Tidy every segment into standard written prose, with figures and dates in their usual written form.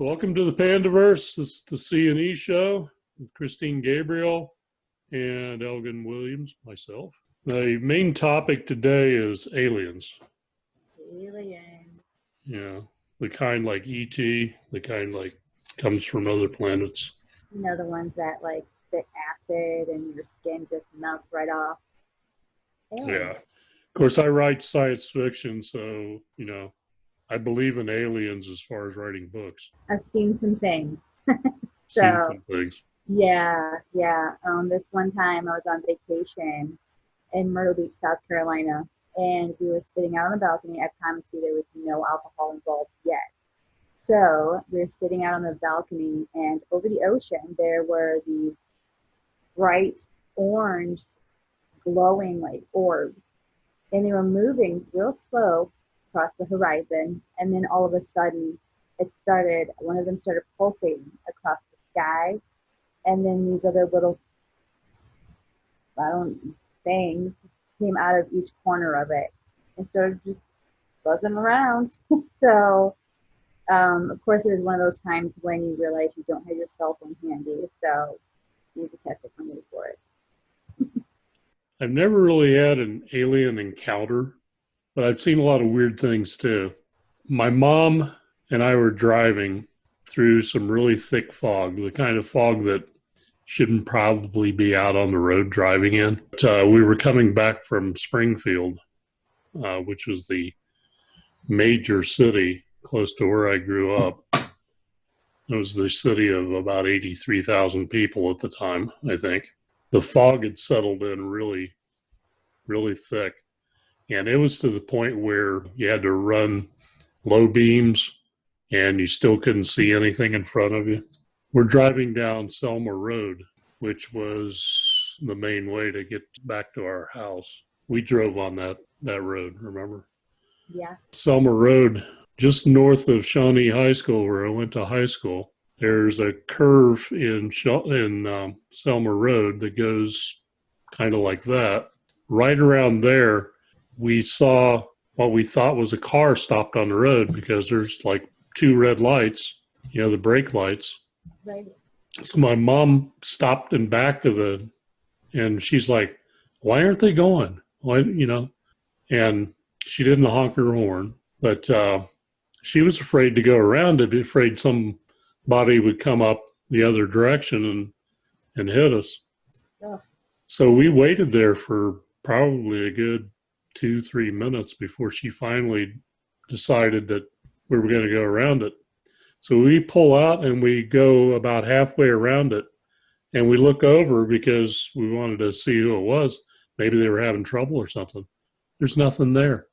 Welcome to the Pandaverse. This is the C&E show with Christine Gabriel and Elgon Williams, myself. The main topic today is aliens. Alien. Yeah, the kind like E.T., the kind like comes from other planets. You know, the ones that like spit acid and your skin just melts right off. Alien. Yeah. Of course, I write science fiction, so, I believe in aliens as far as writing books. I've seen some things. Seen some things. Yeah. This one time I was on vacation in Myrtle Beach, South Carolina, and we were sitting out on the balcony. I promise you there was no alcohol involved yet. So we were sitting out on the balcony, and over the ocean there were these bright orange glowing like orbs, and they were moving real slow across the horizon, and then all of a sudden one of them started pulsating across the sky, and then these other little things came out of each corner of it and started just buzzing around. So of course it was one of those times when you realize you don't have your cell phone handy, so you just have to come wait for it. I've never really had an alien encounter, but I've seen a lot of weird things too. My mom and I were driving through some really thick fog, the kind of fog that shouldn't probably be out on the road driving in. But, we were coming back from Springfield, which was the major city close to where I grew up. It was the city of about 83,000 people at the time, I think. The fog had settled in really, really thick. And it was to the point where you had to run low beams and you still couldn't see anything in front of you. We're driving down Selma Road, which was the main way to get back to our house. We drove on that road, remember? Yeah. Selma Road, just north of Shawnee High School, where I went to high school. There's a curve in Selma Road that goes kind of like that. Right around there, we saw what we thought was a car stopped on the road because there's like two red lights, the brake lights. Right. So my mom stopped and backed and she's like, why aren't they going? Why, and she didn't honk her horn, but she was afraid to go around it, afraid somebody would come up the other direction and hit us. Oh. So we waited there for probably a good 2-3 minutes before she finally decided that we were going to go around it. So we pull out and we go about halfway around it, and we look over because we wanted to see who it was. Maybe they were having trouble or something. There's nothing there.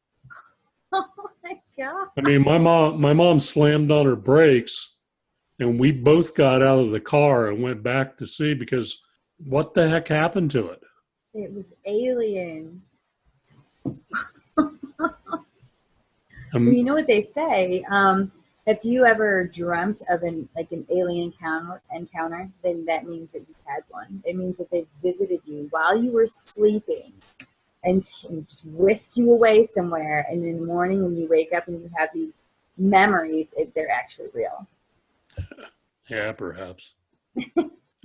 Oh my God. I mean, my mom slammed on her brakes, and we both got out of the car and went back to see, because what the heck happened to it? It was aliens. You know what they say, if you ever dreamt of an alien encounter, then that means that you've had one. It means that they visited you while you were sleeping and just whisked you away somewhere, and in the morning when you wake up and you have these memories, they're actually real. Yeah, perhaps.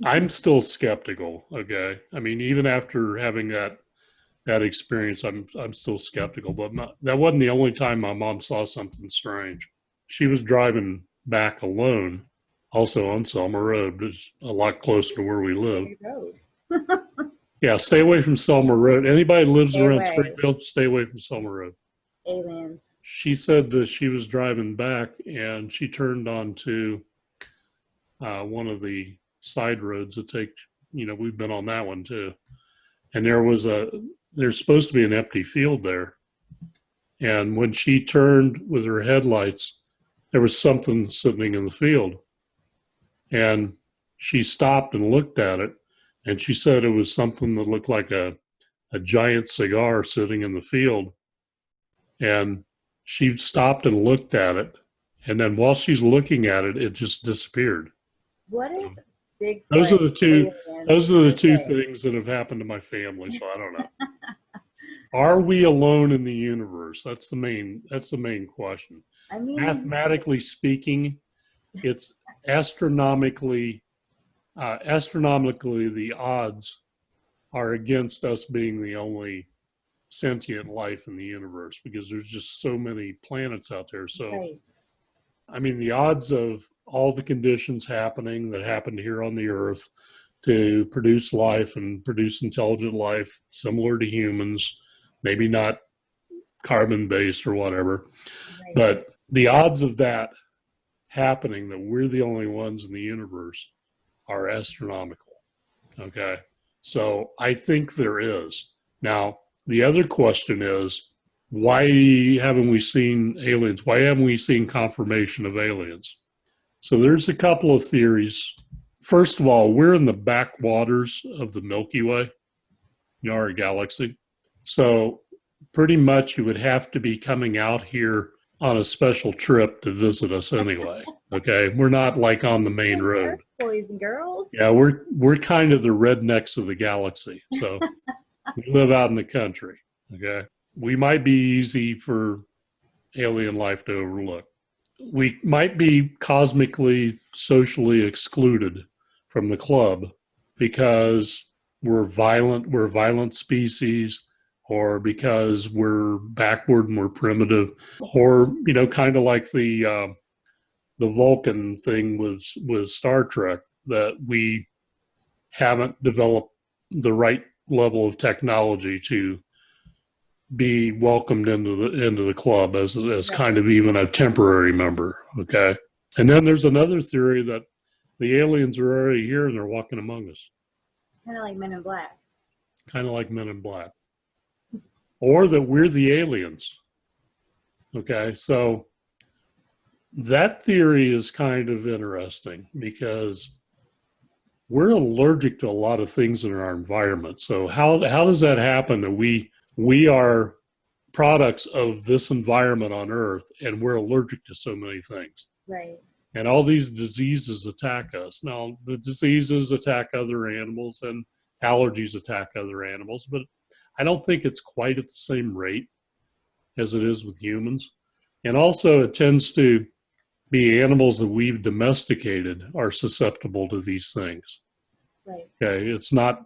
I'm still skeptical, okay? I mean, even after having that experience, I'm still skeptical, but that wasn't the only time my mom saw something strange. She was driving back alone, also on Selma Road, which is a lot closer to where we live. Yeah, stay away from Selma Road. Anybody who lives around Springfield, stay away from Selma Road. Aliens. She said that she was driving back and she turned onto one of the side roads that take, we've been on that one too. And there's supposed to be an empty field there. And when she turned with her headlights, there was something sitting in the field. And she stopped and looked at it. And she said it was something that looked like a giant cigar sitting in the field. And she stopped and looked at it. And then while she's looking at it, it just disappeared. What if Bigfoot? Those are the two things that have happened to my family, so I don't know. Are we alone in the universe? That's the main question. I mean, mathematically speaking, it's astronomically the odds are against us being the only sentient life in the universe, because there's just so many planets out there. So, Right. I mean, the odds of all the conditions happening that happened here on the Earth to produce life and produce intelligent life similar to humans, maybe not carbon-based or whatever, Right. but the odds of that happening, that we're the only ones in the universe, are astronomical. Okay. So I think there is. Now, the other question is, why haven't we seen aliens? Why haven't we seen confirmation of aliens? So there's a couple of theories. First of all, we're in the backwaters of the Milky Way, our galaxy. So pretty much you would have to be coming out here on a special trip to visit us anyway. Okay, we're not like on the main road. Boys and girls. Yeah, we're kind of the rednecks of the galaxy. So we live out in the country. Okay, we might be easy for alien life to overlook. We might be cosmically, socially excluded from the club because we're a violent species, or because we're backward and we're primitive, or kind of like the Vulcan thing with Star Trek, that we haven't developed the right level of technology to be welcomed into the club as kind of even a temporary member. Okay, and then there's another theory that the aliens are already here and they're walking among us, kind of like Men in Black. kind of like Men in Black, or that we're the aliens. Okay, so that theory is kind of interesting because we're allergic to a lot of things in our environment. So how does that happen that we are products of this environment on Earth and we're allergic to so many things? Right. And all these diseases attack us. Now, the diseases attack other animals and allergies attack other animals, but I don't think it's quite at the same rate as it is with humans. And also it tends to be animals that we've domesticated are susceptible to these things. Right. Okay, it's not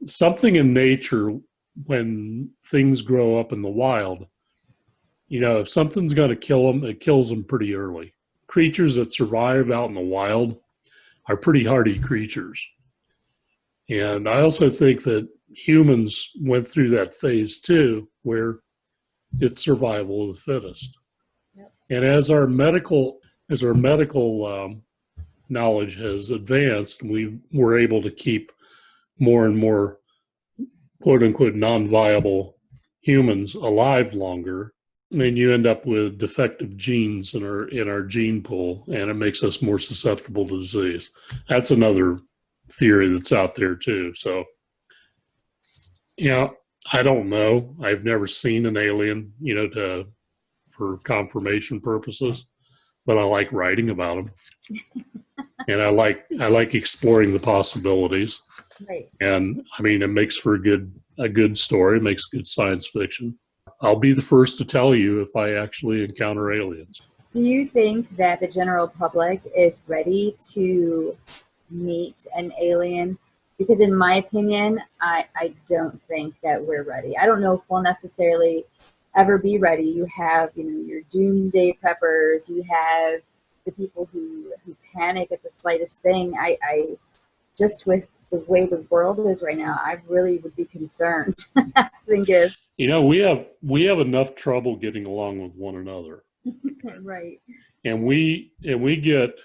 something in nature. When things grow up in the wild, if something's going to kill them, it kills them pretty early. Creatures that survive out in the wild are pretty hardy creatures. And I also think that humans went through that phase too, where it's survival of the fittest. Yep. And as our medical knowledge has advanced, we were able to keep more and more quote unquote non-viable humans alive longer. I mean, you end up with defective genes in our gene pool, and it makes us more susceptible to disease. That's another theory that's out there too. So, I don't know. I've never seen an alien, for confirmation purposes, but I like writing about them, and I like exploring the possibilities. Right. And I mean, it makes for a good story. It makes good science fiction. I'll be the first to tell you if I actually encounter aliens. Do you think that the general public is ready to meet an alien? Because in my opinion, I don't think that we're ready. I don't know if we'll necessarily ever be ready. You have, your doomsday preppers. You have the people who panic at the slightest thing. I just with the way the world is right now, I really would be concerned. I think if we have enough trouble getting along with one another. Right. And we get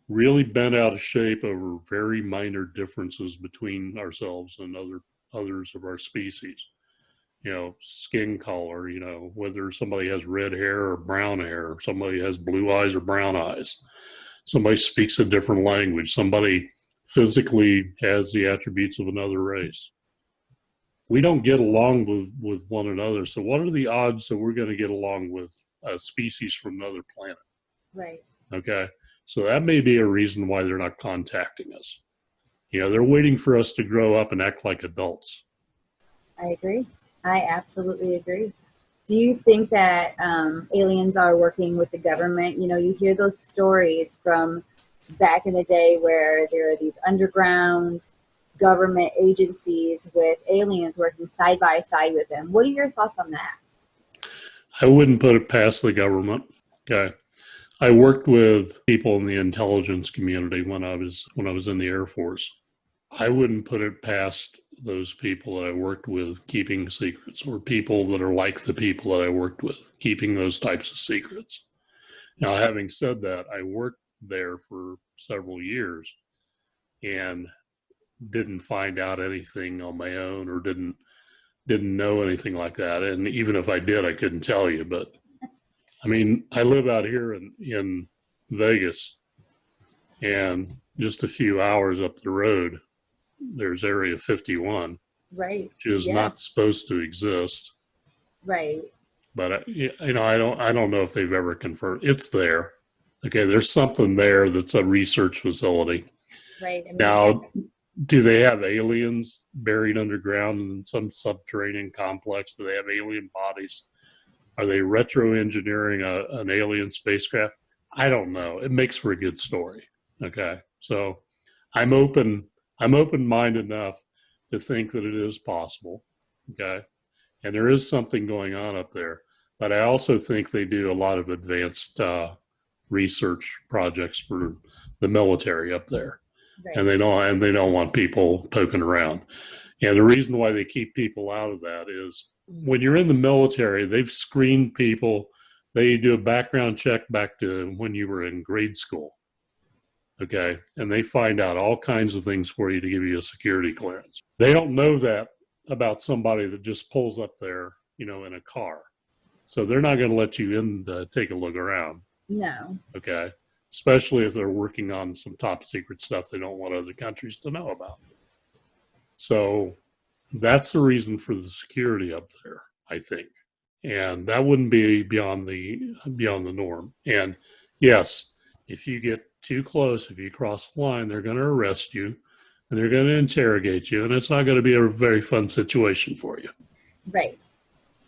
really bent out of shape over very minor differences between ourselves and others of our species. Skin color, whether somebody has red hair or brown hair, somebody has blue eyes or brown eyes, somebody speaks a different language, somebody physically has the attributes of another race. We don't get along with one another. So what are the odds that we're going to get along with a species from another planet? Right. Okay. So that may be a reason why they're not contacting us. They're waiting for us to grow up and act like adults. I agree. I absolutely agree. Do you think that aliens are working with the government? You know, you hear those stories from back in the day where there are these underground government agencies with aliens working side by side with them. What are your thoughts on that? I wouldn't put it past the government. Okay. I worked with people in the intelligence community when I was in the Air Force. I wouldn't put it past those people that I worked with keeping secrets, or people that are like the people that I worked with keeping those types of secrets. Now, having said that, I worked there for several years and didn't find out anything on my own, or didn't know anything like that. And even if I did, I couldn't tell you. But I mean, I live out here in Vegas, and just a few hours up the road, there's Area 51, Right. which is Yeah. not supposed to exist. Right. But you know, I don't know if they've ever confirmed it's there. Okay, there's something there that's a research facility. Right. I mean, Now, do they have aliens buried underground in some subterranean complex? Do they have alien bodies? Are they retro-engineering an alien spacecraft? I don't know. It makes for a good story. Okay, so I'm open-minded enough to think that it is possible. Okay, and there is something going on up there. But I also think they do a lot of advanced research projects for the military up there. right. And they don't want people poking around. And the reason why they keep people out of that is when you're in the military, they've screened people. They do a background check back to when you were in grade school. Okay. And they find out all kinds of things for you to give you a security clearance. They don't know that about somebody that just pulls up there, you know, in a car. So they're not going to let you in to take a look around. No. Okay. Especially if they're working on some top secret stuff they don't want other countries to know about. So that's the reason for the security up there, I think. And that wouldn't be beyond the norm. And yes, if you get too close, if you cross the line, they're going to arrest you and they're going to interrogate you, and it's not going to be a very fun situation for you. Right.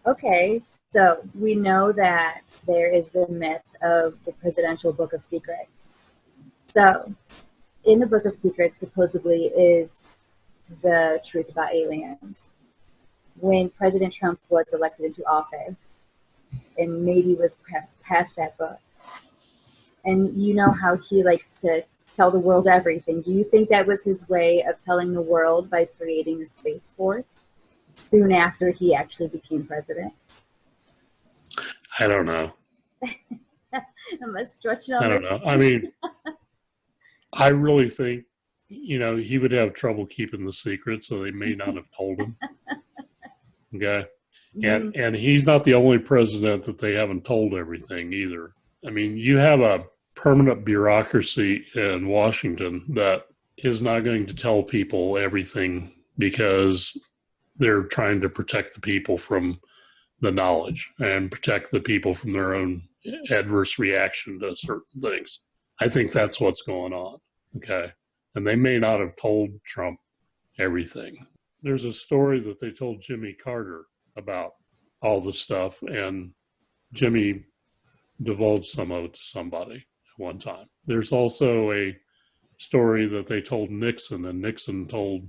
Okay, so we know that there is the myth of the Presidential Book of Secrets. So, in the Book of Secrets, supposedly, is the truth about aliens. When President Trump was elected into office, and maybe was perhaps past that book, and you know how he likes to tell the world everything. Do you think that was his way of telling the world by creating the Space Force soon after he actually became president? I don't know. Am I stretching on I don't this? know. I mean, I really think, you know, he would have trouble keeping the secret, so they may not have told him. Okay. And he's not the only president that they haven't told everything either. I mean, you have a permanent bureaucracy in Washington that is not going to tell people everything because they're trying to protect the people from the knowledge and protect the people from their own adverse reaction to certain things. I think that's what's going on. Okay. And they may not have told Trump everything. There's a story that they told Jimmy Carter about all the stuff, and Jimmy divulged some of it to somebody at one time. There's also a story that they told Nixon, and Nixon told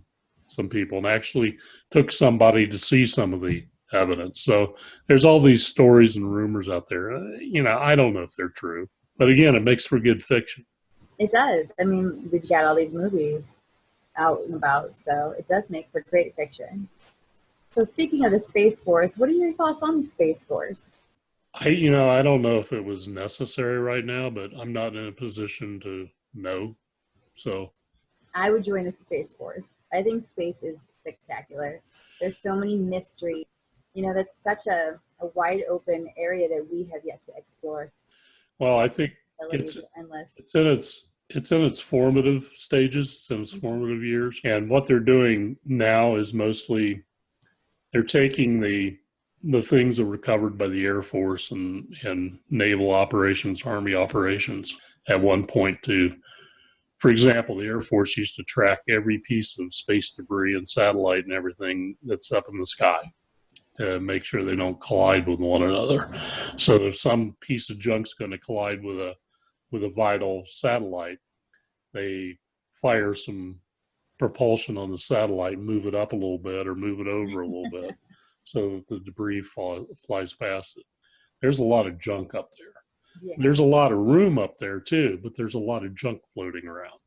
some people and actually took somebody to see some of the evidence. So there's all these stories and rumors out there. You know, I don't know if they're true, but again, it makes for good fiction. It does. I mean, we've got all these movies out and about, so it does make for great fiction. So speaking of the Space Force, what are your thoughts on the Space Force? I don't know if it was necessary right now, but I'm not in a position to know. So I would join the Space Force. I think space is spectacular. There's so many mysteries. You know, that's such a wide open area that we have yet to explore. Well, I think it's in its formative stages, it's in its formative years. And what they're doing now is mostly they're taking the things that were covered by the Air Force and naval operations, Army operations at one point to, for example, the Air Force used to track every piece of space debris and satellite and everything that's up in the sky. to make sure they don't collide with one another. So if some piece of junk's going to collide with a vital satellite, they fire some propulsion on the satellite and move it up a little bit or move it over a little bit so that the debris flies past it. There's a lot of junk up there. Yeah. There's a lot of room up there too, but there's a lot of junk floating around.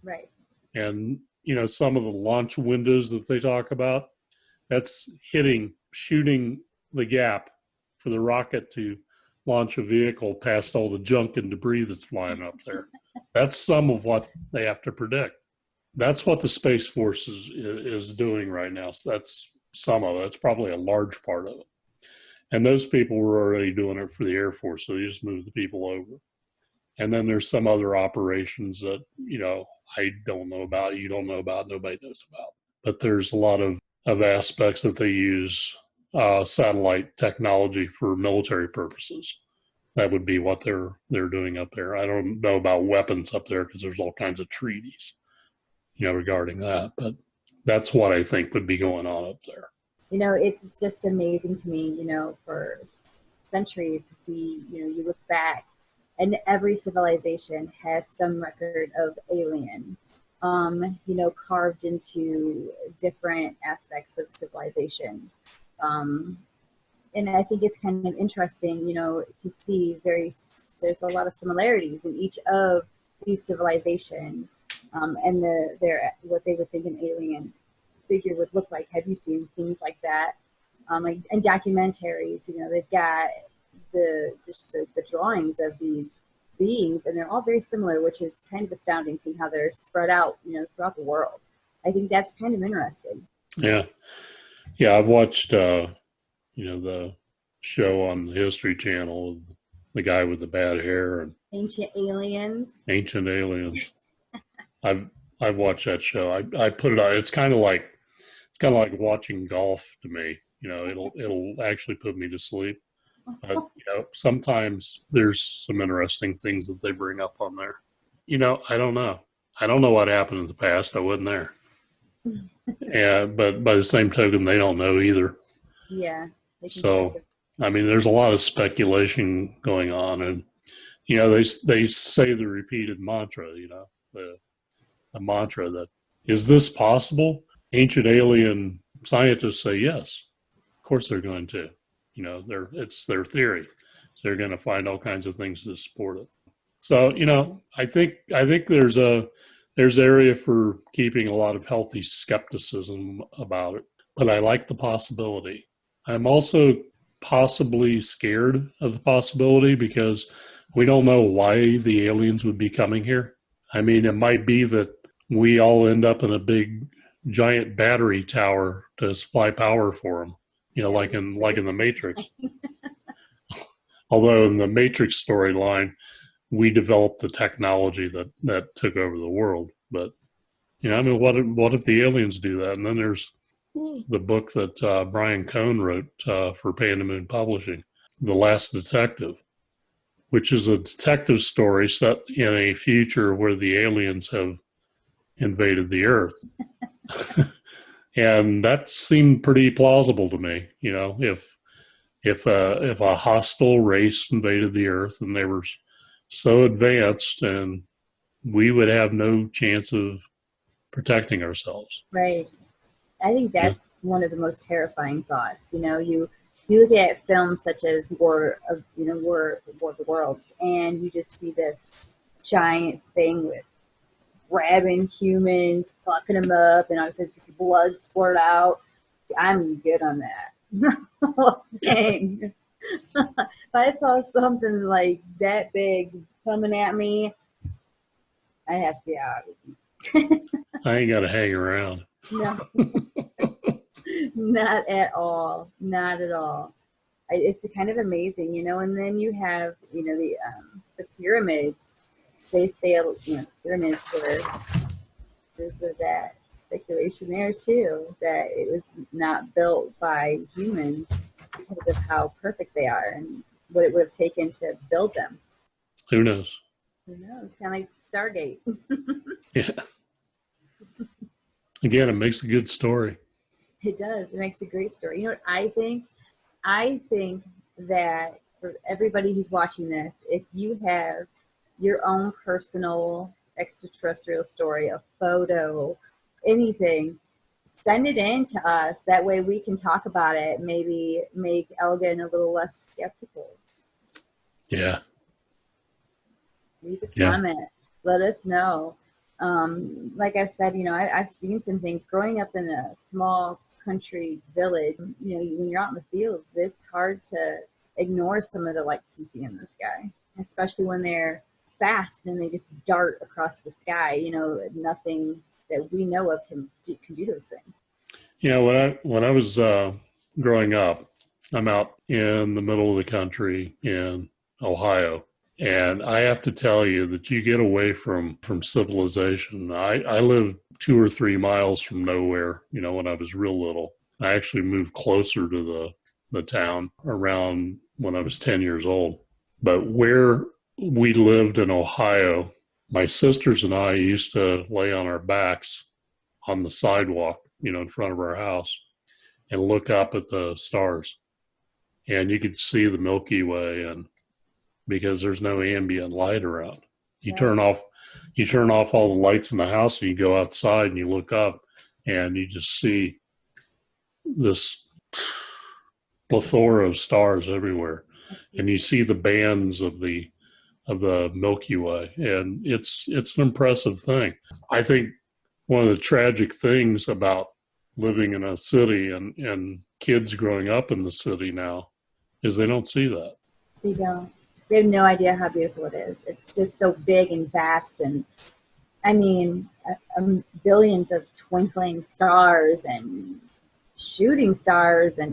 Right. And, some of the launch windows that they talk about, that's shooting the gap for the rocket to launch a vehicle past all the junk and debris that's flying up there. That's some of what they have to predict. That's what the Space Force is doing right now. So that's some of it. That's probably a large part of it. And those people were already doing it for the Air Force, so you just move the people over. And then there's some other operations that, I don't know about, you don't know about, nobody knows about. But there's a lot of aspects that they use satellite technology for military purposes. That would be what they're doing up there. I don't know about weapons up there because there's all kinds of treaties, regarding that. But that's what I think would be going on up there. It's just amazing to me, for centuries, you look back and every civilization has some record of alien, carved into different aspects of civilizations. And I think it's kind of interesting, to see there's a lot of similarities in each of these civilizations, and what they would think an alien figure would look like. Have you seen things like that? Like in documentaries, they've got the drawings of these beings, and they're all very similar, which is kind of astounding, seeing how they're spread out, throughout the world. I think that's kind of interesting. Yeah. I've watched, the show on the History Channel, the guy with the bad hair and Ancient Aliens. I've watched that show. I put it on. It's kind of like watching golf to me. It'll actually put me to sleep. But sometimes there's some interesting things that they bring up on there. I don't know. I don't know what happened in the past. I wasn't there. But by the same token, they don't know either. Yeah. So, there's a lot of speculation going on, and they say the repeated mantra. The mantra that, is this possible? Ancient alien scientists say yes. Of course they're going to. It's their theory. So they're going to find all kinds of things to support it. So, I think there's area for keeping a lot of healthy skepticism about it. But I like the possibility. I'm also possibly scared of the possibility because we don't know why the aliens would be coming here. It might be that we all end up in a big giant battery tower to supply power for them, like in the Matrix. Although in the Matrix storyline, we developed the technology that took over the world. But, what if the aliens do that? And then there's the book that Brian Cohn wrote for Pandaverse Publishing, The Last Detective, which is a detective story set in a future where the aliens have invaded the Earth. And that seemed pretty plausible to me. If a hostile race invaded the Earth and they were so advanced, and we would have no chance of protecting ourselves. Right. I think that's one of the most terrifying thoughts. You look at films such as War of the Worlds, and you just see this giant thing with grabbing humans, fucking them up, and obviously blood spurt out. I'm good on that. Whole thing. If I saw something like that big coming at me, I have to be out. I ain't got to hang around. No, not at all. Not at all. It's kind of amazing, and then you have, the pyramids. They say, pyramids were, there's that speculation there too, that it was not built by humans because of how perfect they are and what it would have taken to build them. Who knows? Who knows? Kind of like Stargate. Yeah. Again, it makes a good story. It does. It makes a great story. You know what I think? I think that for everybody who's watching this, if you have your own personal extraterrestrial story, a photo, anything, send it in to us. That way we can talk about it, maybe make Elgon a little less skeptical. Yeah. Leave a Yeah. comment. Let us know. Like I said, I've seen some things growing up in a small country village. When you're out in the fields, it's hard to ignore some of the lights you see in the sky, especially when they're fast and they just dart across the sky. Nothing that we know of can do those things. When I was growing up, I'm out in the middle of the country in Ohio. And I have to tell you that you get away from civilization. I lived 2 or 3 miles from nowhere, when I was real little. I actually moved closer to the town around when I was 10 years old. But where we lived in Ohio, my sisters and I used to lay on our backs on the sidewalk, in front of our house and look up at the stars. And you could see the Milky Way, and because there's no ambient light around. You turn off all the lights in the house and you go outside and you look up and you just see this plethora of stars everywhere. And you see the bands of the Milky Way. And it's an impressive thing. I think one of the tragic things about living in a city and kids growing up in the city now is they don't see that. They don't. They have no idea how beautiful it is. It's just so big and vast, and billions of twinkling stars and shooting stars, and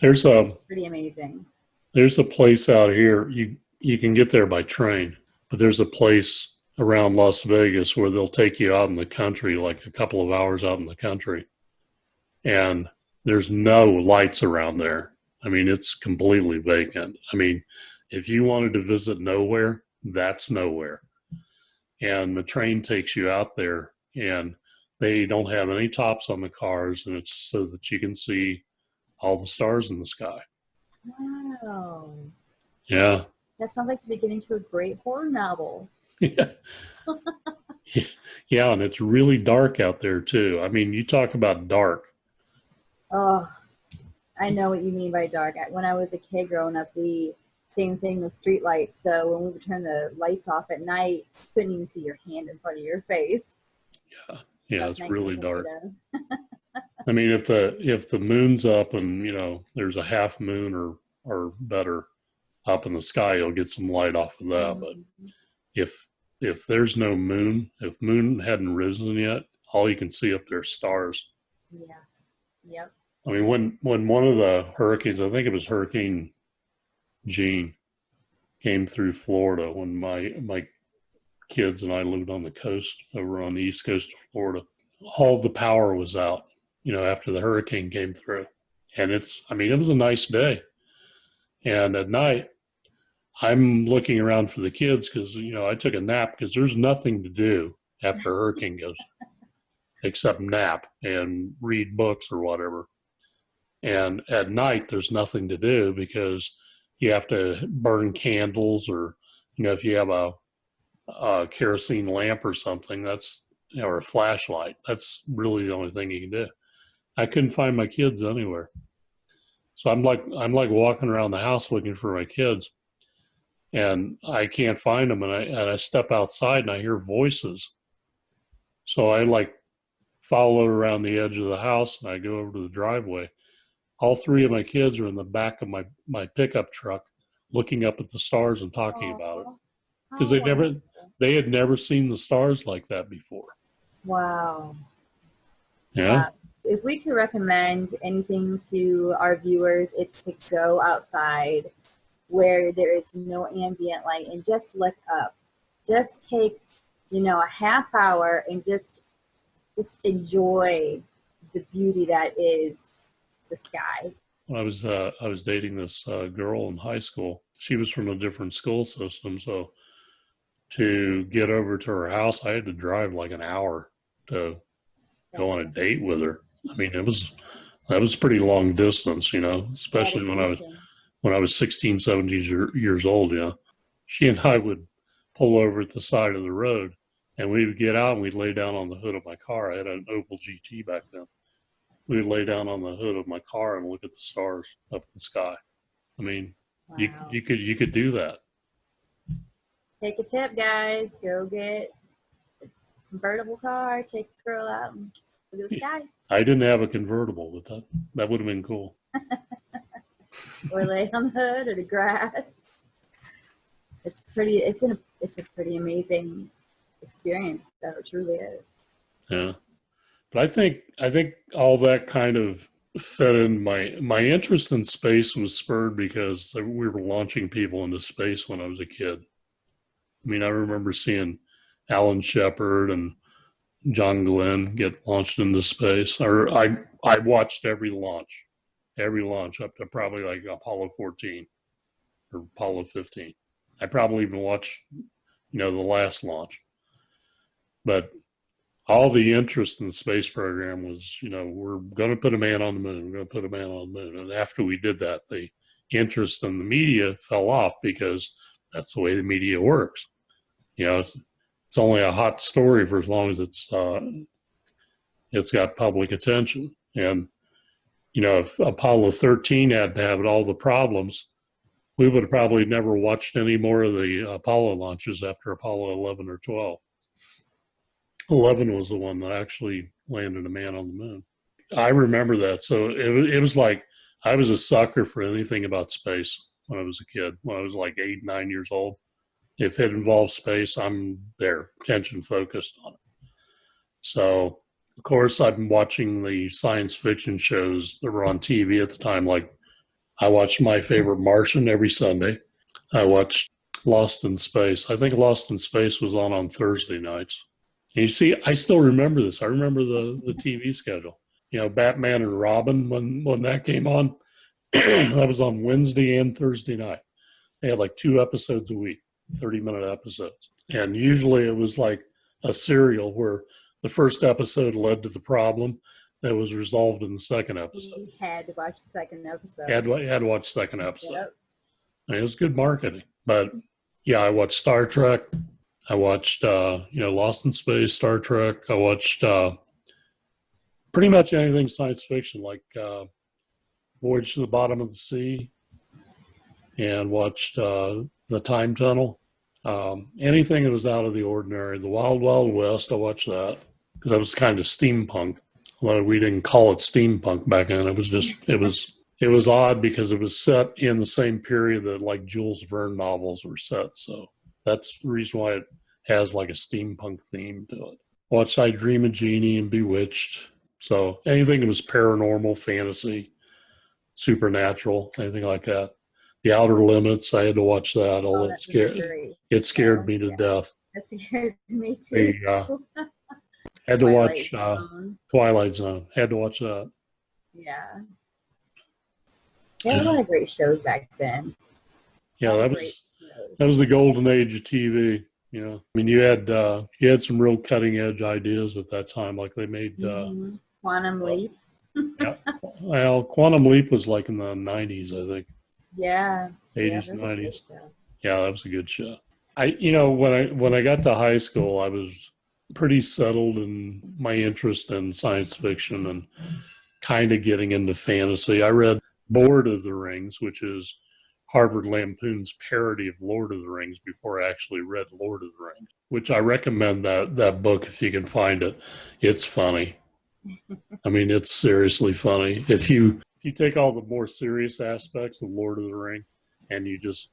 there's pretty amazing. There's a place out here, you can get there by train, but there's a place around Las Vegas where they'll take you out in the country, like a couple of hours out in the country, and there's no lights around there. It's completely vacant. If you wanted to visit nowhere, that's nowhere. And the train takes you out there, and they don't have any tops on the cars, and it's so that you can see all the stars in the sky. Wow. Yeah. That sounds like the beginning to a great horror novel. Yeah. Yeah, and it's really dark out there, too. You talk about dark. Oh, I know what you mean by dark. When I was a kid growing up, same thing with street lights. So when we would turn the lights off at night, you couldn't even see your hand in front of your face. Yeah, it's really dark. If the moon's up and there's a half moon or better up in the sky, you'll get some light off of that. But if there's no moon, if moon hadn't risen yet, all you can see up there is stars. Yeah. Yep. When one of the hurricanes, I think it was Hurricane Gene, came through Florida, when my kids and I lived on the coast over on the east coast of Florida, all the power was out, after the hurricane came through. And it was a nice day. And at night, I'm looking around for the kids because, I took a nap because there's nothing to do after a hurricane goes except nap and read books or whatever. And at night, there's nothing to do because you have to burn candles, or, if you have a kerosene lamp or something, or a flashlight, that's really the only thing you can do. I couldn't find my kids anywhere. So I'm like walking around the house looking for my kids, and I can't find them. And I step outside and I hear voices. So I follow around the edge of the house and I go over to the driveway. All three of my kids are in the back of my pickup truck looking up at the stars and talking about it. Because they had never seen the stars like that before. Wow. Yeah. If we could recommend anything to our viewers, it's to go outside where there is no ambient light and just look up. Just take, a half hour and just enjoy the beauty that is the sky. When I was dating this girl in high school. She was from a different school system, so to get over to her house, I had to drive like an hour to go on a date with her. I mean, that was pretty long distance, especially Dedication. when I was 16, 17 years old. She and I would pull over at the side of the road, and we would get out and we'd lay down on the hood of my car. I had an Opel GT back then. We would lay down on the hood of my car and look at the stars up in the sky. I mean, Wow. you could do that. Take a tip, guys. Go get a convertible car. Take a girl out and look at the sky. I didn't have a convertible, but that would have been cool. Or lay on the hood or the grass. It's a pretty amazing experience, though. It truly is. Yeah. But I think all that kind of fed in my interest in space was spurred because we were launching people into space when I was a kid. I mean, I remember seeing Alan Shepard and John Glenn get launched into space. Or I watched every launch up to probably like Apollo 14 or Apollo 15. I probably even watched, the last launch. But all the interest in the space program was, we're going to put a man on the moon. We're going to put a man on the moon. And after we did that, the interest in the media fell off because that's the way the media works. It's only a hot story for as long as it's got public attention. And, if Apollo 13 had to have all the problems, we would have probably never watched any more of the Apollo launches after Apollo 11 or 12. 11 was the one that actually landed a man on the moon. I remember that. So it was like I was a sucker for anything about space when I was a kid, when I was like 8, 9 years old. If it involves space, I'm there, attention focused on it. So, of course, I've been watching the science fiction shows that were on TV at the time. Like, I watched My Favorite Martian every Sunday. I watched Lost in Space. I think Lost in Space was on Thursday nights. And you see, I still remember this. I remember the TV schedule. Batman and Robin, when that came on, that was on Wednesday and Thursday night. They had like 2 episodes a week, 30-minute episodes. And usually it was like a serial where the first episode led to the problem that was resolved in the second episode. You had to watch the second episode. Had to watch the second episode. Yep. I mean, it was good marketing. But yeah, I watched Star Trek. I watched, Lost in Space, Star Trek. I watched pretty much anything science fiction, like Voyage to the Bottom of the Sea, and watched The Time Tunnel. Anything that was out of the ordinary. The Wild Wild West, I watched that because that was kind of steampunk. Although we didn't call it steampunk back then. It was just, it was odd because it was set in the same period that like Jules Verne novels were set. So that's the reason why it has like a steampunk theme to it. Watched I Dream of Jeannie and Bewitched. So anything that was paranormal, fantasy, supernatural, anything like that. The Outer Limits, I had to watch that. Although it scared me to death. That scared me too. Had to watch Twilight Zone. Had to watch that. Yeah. There were a lot of great shows back then. Yeah, that was the golden age of TV. I mean, you had some real cutting edge ideas at that time. Like they made Quantum Leap. Yeah. Well, Quantum Leap was like in the 90s, I think. Yeah. 80s and 90s. Yeah, that was a good show. When I got to high school, I was pretty settled in my interest in science fiction and kind of getting into fantasy. I read Lord of the Rings, which is Harvard Lampoon's parody of Lord of the Rings, before I actually read Lord of the Rings, which I recommend that book if you can find it. It's funny. I mean, it's seriously funny. If you take all the more serious aspects of Lord of the Ring and you just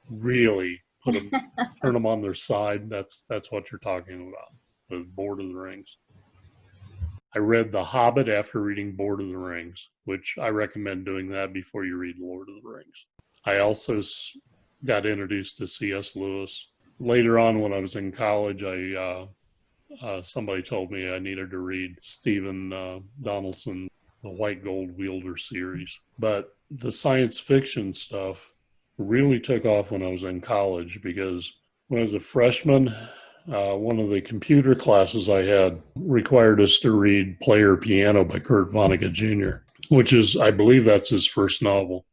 really turn them on their side, that's what you're talking about with Lord of the Rings. I read The Hobbit after reading Lord of the Rings, which I recommend doing that before you read Lord of the Rings. I also got introduced to C.S. Lewis. Later on, when I was in college, somebody told me I needed to read Stephen Donaldson, the White Gold Wielder series. But the science fiction stuff really took off when I was in college, because when I was a freshman, one of the computer classes I had required us to read Player Piano by Kurt Vonnegut Jr., which is, I believe that's his first novel.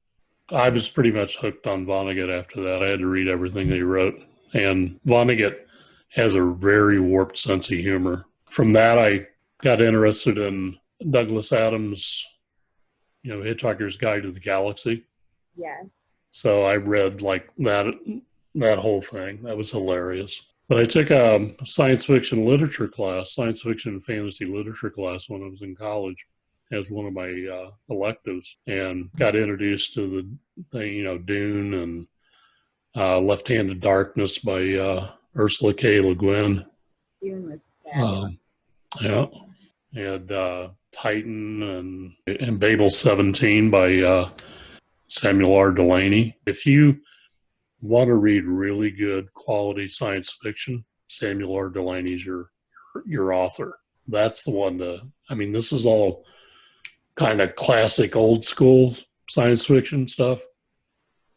I was pretty much hooked on Vonnegut after that. I had to read everything that he wrote. And Vonnegut has a very warped sense of humor. From that, I got interested in Douglas Adams' Hitchhiker's Guide to the Galaxy. Yeah. So I read like that whole thing. That was hilarious. But I took a science fiction literature class, science fiction and fantasy literature class when I was in college as one of my electives, and got introduced to the thing, Dune and Left-Handed Darkness by Ursula K. Le Guin. Dune was fabulous. Yeah. And Titan and Babel 17 by Samuel R. Delany. If you want to read really good quality science fiction, Samuel R. Delany's your author. That's the one this is all kind of classic old school science fiction stuff.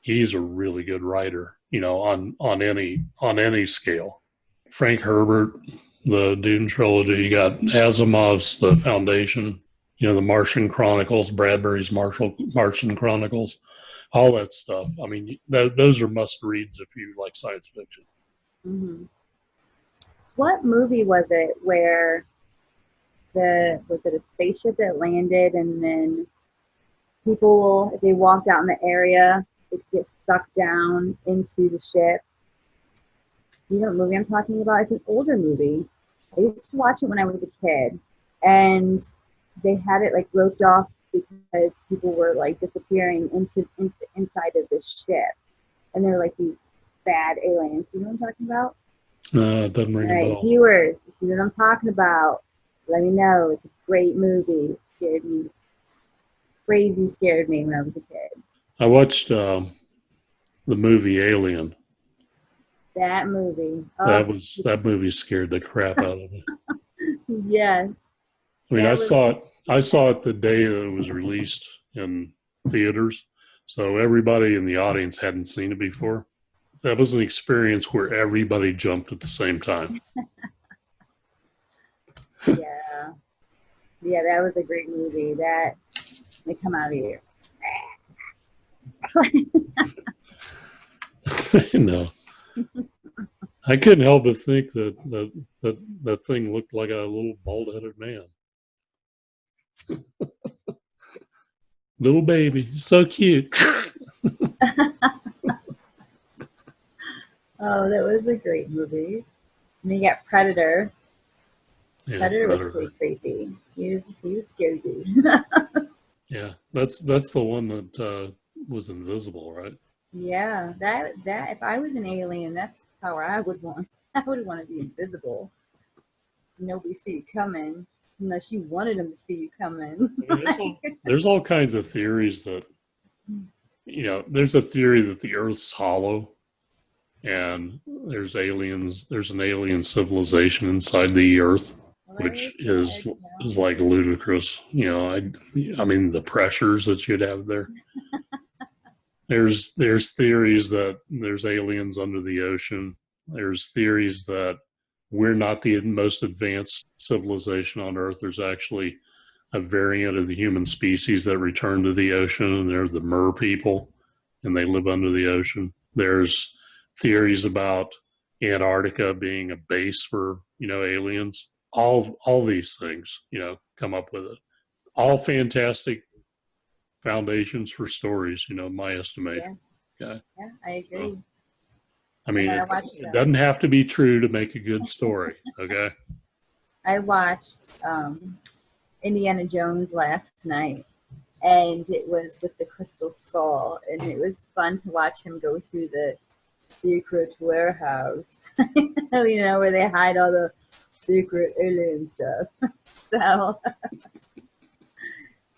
He's a really good writer, on any scale. Frank Herbert, the Dune trilogy. You got Asimov's The Foundation, the Martian Chronicles, Bradbury's Martian Chronicles, all that stuff. I mean, those are must reads if you like science fiction. Mm-hmm. What movie was it where was it a spaceship that landed and then people, if they walked out in the area, they could get sucked down into the ship? You know what movie I'm talking about? It's an older movie. I used to watch it when I was a kid, and they had it like roped off because people were like disappearing into inside of this ship, and they're like these bad aliens. You know what I'm talking about? It doesn't ring a bell. Viewers, if you know what I'm talking about, let me know. It's a great movie. It scared me. Crazy scared me when I was a kid. I watched the movie Alien. That movie. Oh. That movie scared the crap out of me. Yes. I mean, I saw it the day that it was released in theaters, so everybody in the audience hadn't seen it before. That was an experience where everybody jumped at the same time. Yeah, that was a great movie. That they come out of here. No. I couldn't help but think that thing looked like a little bald-headed man. Little baby, so cute. Oh, that was a great movie. And you got Predator. Yeah, Predator was pretty creepy. He was scary dude. Yeah, that's the one that was invisible, right? Yeah, that if I was an alien, that's how I would want. I would want to be invisible. Nobody see you coming unless you wanted them to see you coming. I mean, there's all kinds of theories that, there's a theory that the Earth's hollow, and there's an alien civilization inside the Earth, which is like ludicrous. I mean, the pressures that you'd have there. There's theories that there's aliens under the ocean. There's theories that we're not the most advanced civilization on Earth. There's actually a variant of the human species that return to the ocean, and they're the mer people, and they live under the ocean. There's theories about Antarctica being a base for, aliens. All these things, come up with it. All fantastic foundations for stories, in my estimation. Yeah, I agree. So, I mean, it doesn't have to be true to make a good story, okay? I watched Indiana Jones last night, and it was with the Crystal Skull, and it was fun to watch him go through the secret warehouse, where they hide all the secret alien stuff. So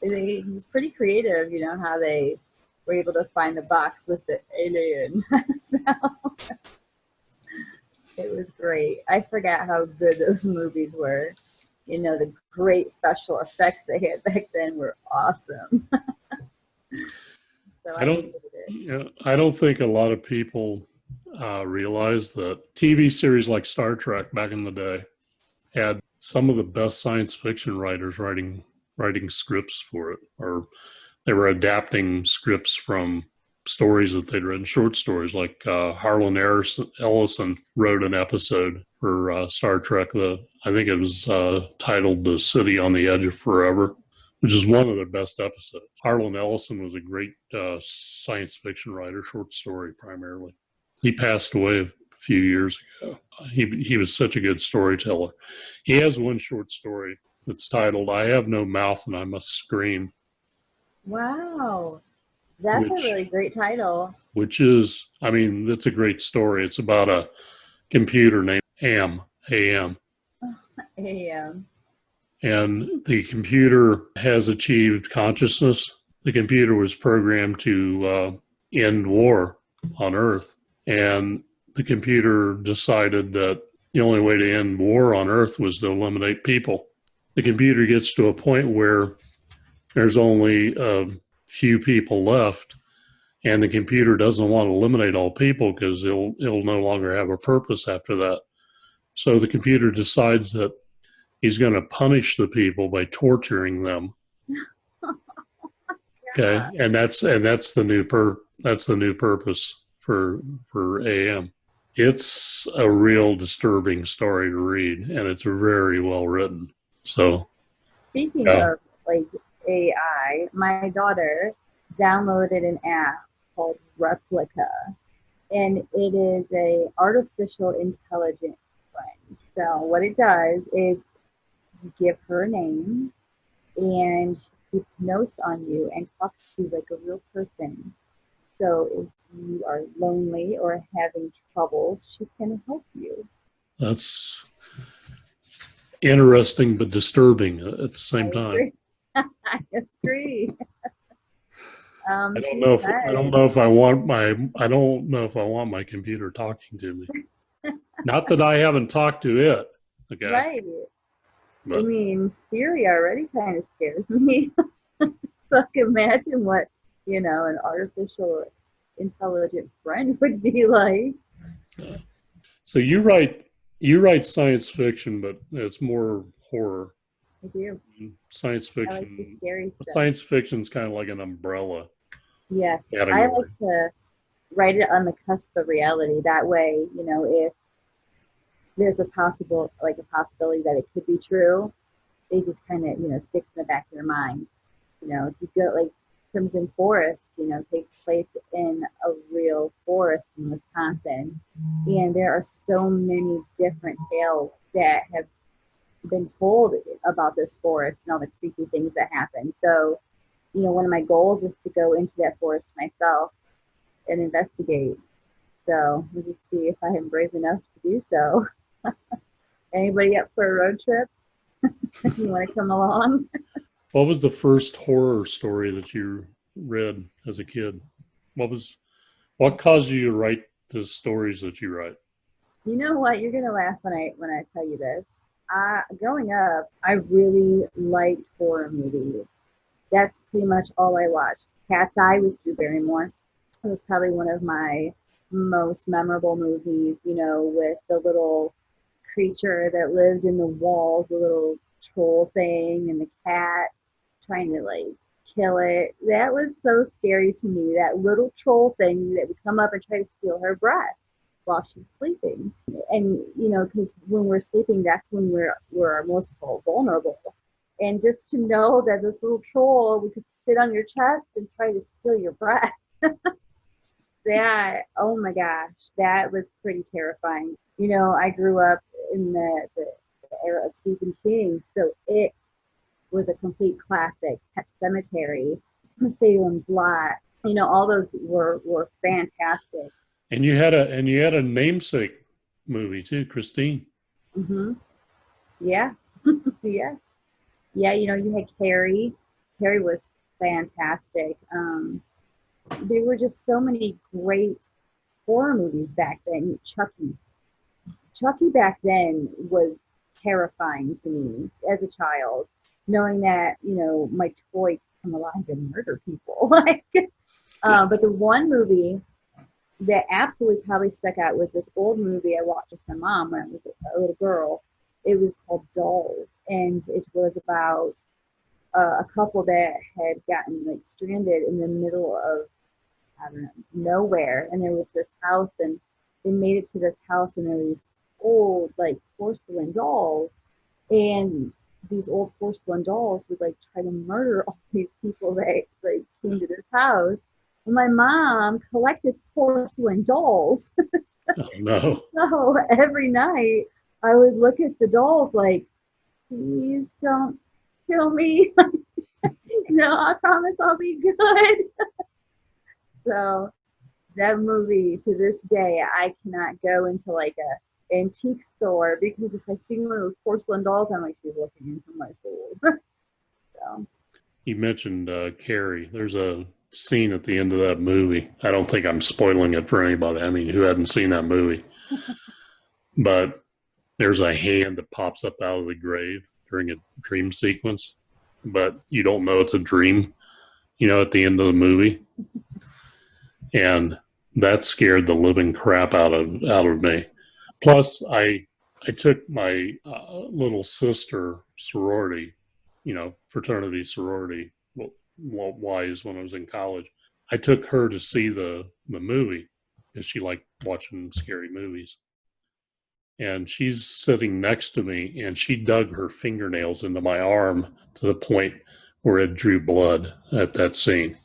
it was pretty creative, how they were able to find the box with the alien. So it was great. I forgot how good those movies were. The great special effects they had back then were awesome. So I don't think a lot of people realize that TV series like Star Trek back in the day had some of the best science fiction writers writing scripts for it, or they were adapting scripts from stories that they'd written, short stories. Like Harlan Ellison wrote an episode for Star Trek. I think it was titled "The City on the Edge of Forever," which is one of their best episodes. Harlan Ellison was a great science fiction writer, short story primarily. He passed away a few years ago. He was such a good storyteller. He has one short story that's titled "I Have No Mouth and I Must Scream." Wow. That's a really great title. Which is, I mean, that's a great story. It's about a computer named AM. AM. AM. And the computer has achieved consciousness. The computer was programmed to end war on Earth. And the computer decided that the only way to end war on Earth was to eliminate people. The computer gets to a point where there's only a few people left, and the computer doesn't want to eliminate all people because it'll no longer have a purpose after that. So the computer decides that he's going to punish the people by torturing them. Okay, and that's the new purpose for AM. It's a real disturbing story to read, and it's very well written. So, speaking of like AI, my daughter downloaded an app called Replica, and it is a artificial intelligence friend. So what it does is you give her a name, and she keeps notes on you and talks to you like a real person. So if you are lonely or having troubles, she can help you. That's interesting but disturbing at the same time. I agree. I don't know if I want my computer talking to me. Not that I haven't talked to it. Okay. Right. But, I mean, Siri already kind of scares me. So I can imagine what, an artificial intelligent friend would be like. So you write science fiction, but it's more horror. I do. Science fiction. I like the scary stuff. Science fiction's kind of like an umbrella. Yes. Category. I like to write it on the cusp of reality. That way, if there's a possibility that it could be true, it just kind of, sticks in the back of your mind. If you go like Crimson Forest, takes place in a real forest in Wisconsin. And there are so many different tales that have been told about this forest and all the creepy things that happen. So, one of my goals is to go into that forest myself and investigate. So we'll just see if I am brave enough to do so. Anybody up for a road trip? You want to come along? What was the first horror story that you read as a kid? What caused you to write the stories that you write? You know what? You're gonna laugh when I tell you this. Growing up, I really liked horror movies. That's pretty much all I watched. Cat's Eye with Drew Barrymore. It was probably one of my most memorable movies, with the little creature that lived in the walls, the little troll thing, and the cat trying to kill it. That was so scary to me. That little troll thing that would come up and try to steal her breath while she's sleeping. And because when we're sleeping, that's when we're our most vulnerable. And just to know that this little troll could sit on your chest and try to steal your breath. That, oh my gosh, that was pretty terrifying. I grew up in the era of Stephen King, so it was a complete classic. Pet Cemetery, Salem's Lot, all those were fantastic. And you had a namesake movie too, Christine. Mhm. Yeah. Yeah. Yeah, you had Carrie. Carrie was fantastic. There were just so many great horror movies back then. Chucky. Chucky back then was terrifying to me as a child, knowing that, my toy could come alive and murder people. But the one movie that absolutely probably stuck out was this old movie I watched with my mom when I was a little girl. It was called Dolls, and it was about a couple that had gotten like stranded in the middle of, I don't know, nowhere, and there was this house, and they made it to this house, and there were these old like porcelain dolls, and these old porcelain dolls would like try to murder all these people that like came to this house. And my mom collected porcelain dolls. Oh no. So every night I would look at the dolls like, please don't kill me. No, I promise I'll be good. So that movie, to this day, I cannot go into like a antique store, because if I see one of those porcelain dolls, I'm like, she's looking into my soul. So You mentioned Carrie. There's a scene at the end of that movie. I don't think I'm spoiling it for anybody. I mean, who hadn't seen that movie? But there's a hand that pops up out of the grave during a dream sequence, but you don't know it's a dream, at the end of the movie. And that scared the living crap out of me. Plus, I took my little sister sorority, fraternity sorority wise when I was in college. I took her to see the movie because she liked watching scary movies. And she's sitting next to me, and she dug her fingernails into my arm to the point where it drew blood at that scene.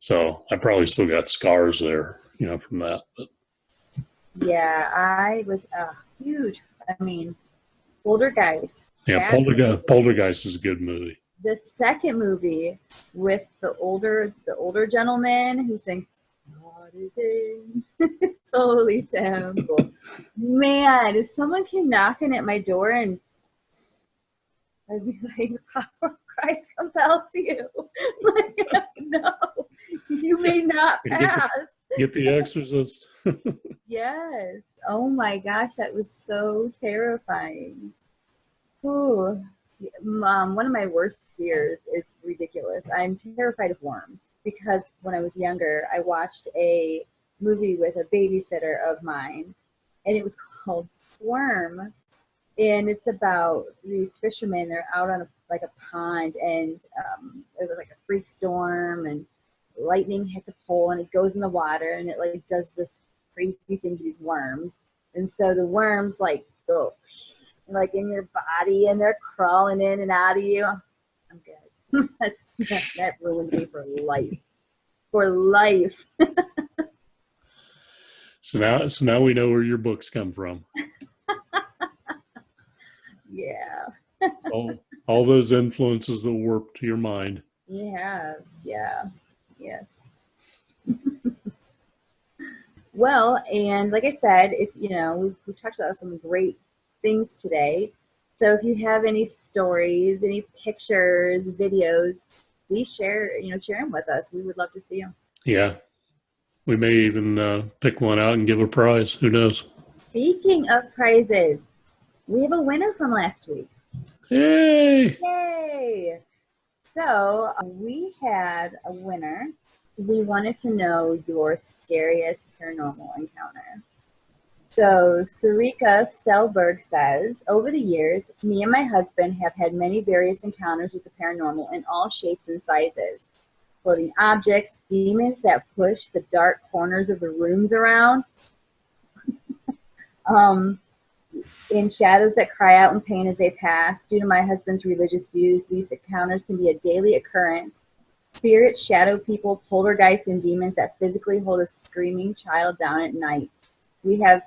So I probably still got scars there, from that. But yeah, I was a huge, I mean, Poltergeist. yeah, Poltergeist is a good movie. The second movie with the older gentleman who sang "God is in Holy Temple." Man, if someone came knocking at my door, and I'd be like, Christ compels you. Like, no, you may not pass. Get The Exorcist. Yes. Oh my gosh, that was so terrifying. Ooh. One of my worst fears is ridiculous. I'm terrified of worms, because when I was younger, I watched a movie with a babysitter of mine, and it was called Swarm. And it's about these fishermen. They're out on a pond, and there's like a freak storm, and lightning hits a pole, and it goes in the water, and it like does this crazy thing to these worms. And so the worms like go like in your body, and they're crawling in and out of you. I'm good. That ruined me for life. For life. So now we know where your books come from. Yeah. So all those influences that warped your mind. Yeah. Yes. Well, and like I said, if we've talked about some great things today. So if you have any stories, any pictures, videos, please share them with us. We would love to see them. Yeah. We may even pick one out and give a prize. Who knows? Speaking of prizes, we have a winner from last week. Yay! Yay! So we had a winner. We wanted to know your scariest paranormal encounter. So Sarika Stelberg says, over the years, me and my husband have had many various encounters with the paranormal in all shapes and sizes. Floating objects, demons that push the dark corners of the rooms around, in shadows that cry out in pain as they pass. Due to my husband's religious views, these encounters can be a daily occurrence. Spirits, shadow people, poltergeists, and demons that physically hold a screaming child down at night. We have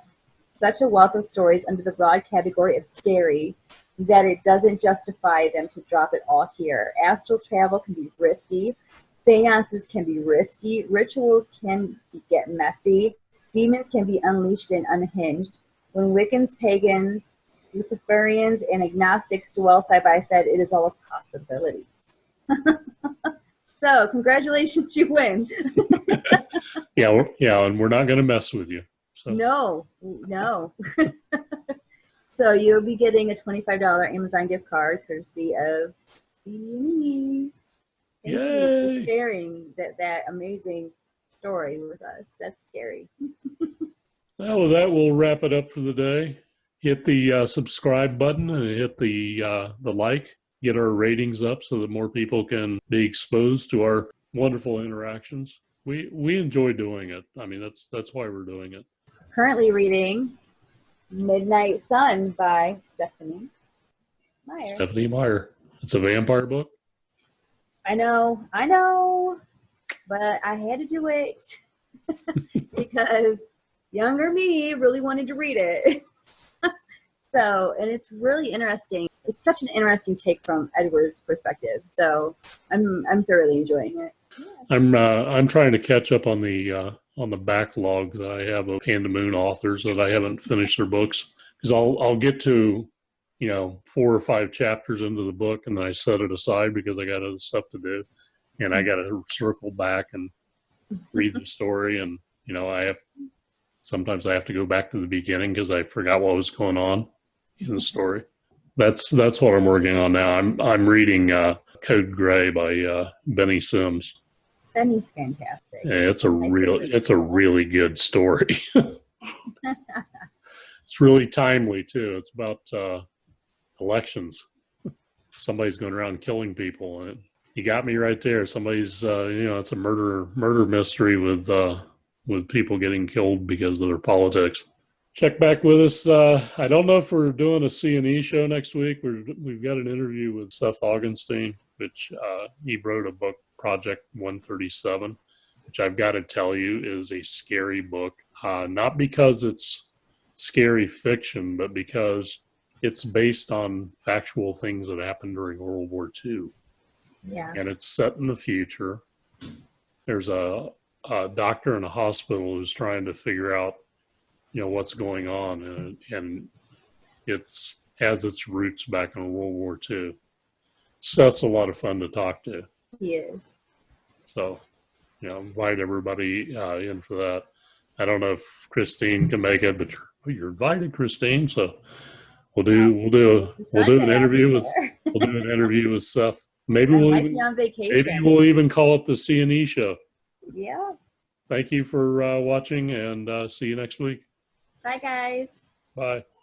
such a wealth of stories under the broad category of scary that it doesn't justify them to drop it all here. Astral travel can be risky. Seances can be risky. Rituals can get messy. Demons can be unleashed and unhinged. When Wiccans, pagans, Luciferians, and agnostics dwell side by side, it is all a possibility. So, congratulations, you win. Yeah, and we're not going to mess with you. So. No. So you'll be getting a $25 Amazon gift card courtesy of CD&E. Thank you for sharing that amazing story with us. That's scary. Well, with that, we'll wrap it up for the day. Hit the subscribe button and hit the like. Get our ratings up so that more people can be exposed to our wonderful interactions. We enjoy doing it. I mean, that's why we're doing it. Currently reading Midnight Sun by Stephanie Meyer. Stephanie Meyer. It's a vampire book. I know, but I had to do it because younger me really wanted to read it. So, and it's really interesting. It's such an interesting take from Edward's perspective. So, I'm thoroughly enjoying it. Yeah. I'm trying to catch up on the backlog that I have of Hand to Moon authors that I haven't finished their books, because I'll get to 4 or 5 chapters into the book and then I set it aside because I got other stuff to do, and I got to circle back and read the story, and sometimes I have to go back to the beginning because I forgot what was going on in the story. That's what I'm working on now. I'm reading Code Gray by Benny Sims. Benny's fantastic. Yeah, it's a really good story. It's really timely too. It's about elections. Somebody's going around killing people, and you got me right there. Somebody's it's a murder mystery with people getting killed because of their politics. Check back with us. I don't know if we're doing a C&E show next week. We've got an interview with Seth Hogginstein, which he wrote a book, Project 137, which I've got to tell you is a scary book. Not because it's scary fiction, but because it's based on factual things that happened during World War II. Yeah. And it's set in the future. There's a doctor in a hospital who's trying to figure out what's going on, and it has its roots back in World War II. Seth's a lot of fun to talk to. He is. So, invite everybody in for that. I don't know if Christine can make it, but you're invited, Christine. So we'll do an interview with Seth. Maybe we'll even call it the C&E show. Yeah. Thank you for watching, and see you next week. Bye, guys. Bye.